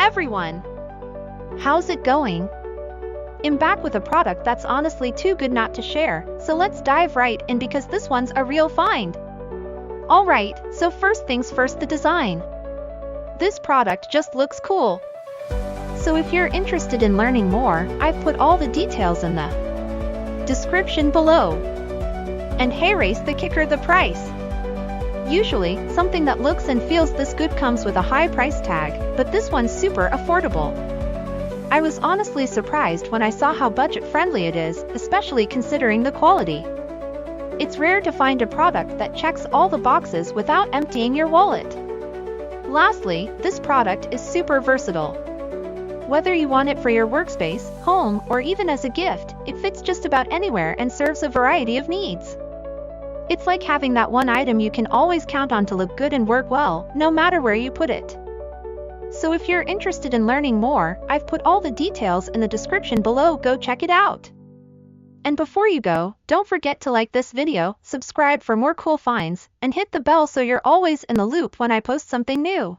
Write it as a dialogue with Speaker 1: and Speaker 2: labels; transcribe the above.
Speaker 1: everyone! How's it going? I'm back with a product that's honestly too good not to share, so let's dive right in because this one's a real find. Alright, so first things first, the design. This product just looks cool. So if you're interested in learning more, I've put all the details in the description below. And hey, race the kicker, the price. Usually, something that looks and feels this good comes with a high price tag, but this one's super affordable. I was honestly surprised when I saw how budget-friendly it is, especially considering the quality. It's rare to find a product that checks all the boxes without emptying your wallet. Lastly, this product is super versatile. Whether you want it for your workspace, home, or even as a gift, it fits just about anywhere and serves a variety of needs. It's like having that one item you can always count on to look good and work well, no matter where you put it. So if you're interested in learning more, I've put all the details in the description below, go check it out. And before you go, don't forget to like this video, subscribe for more cool finds, and hit the bell so you're always in the loop when I post something new.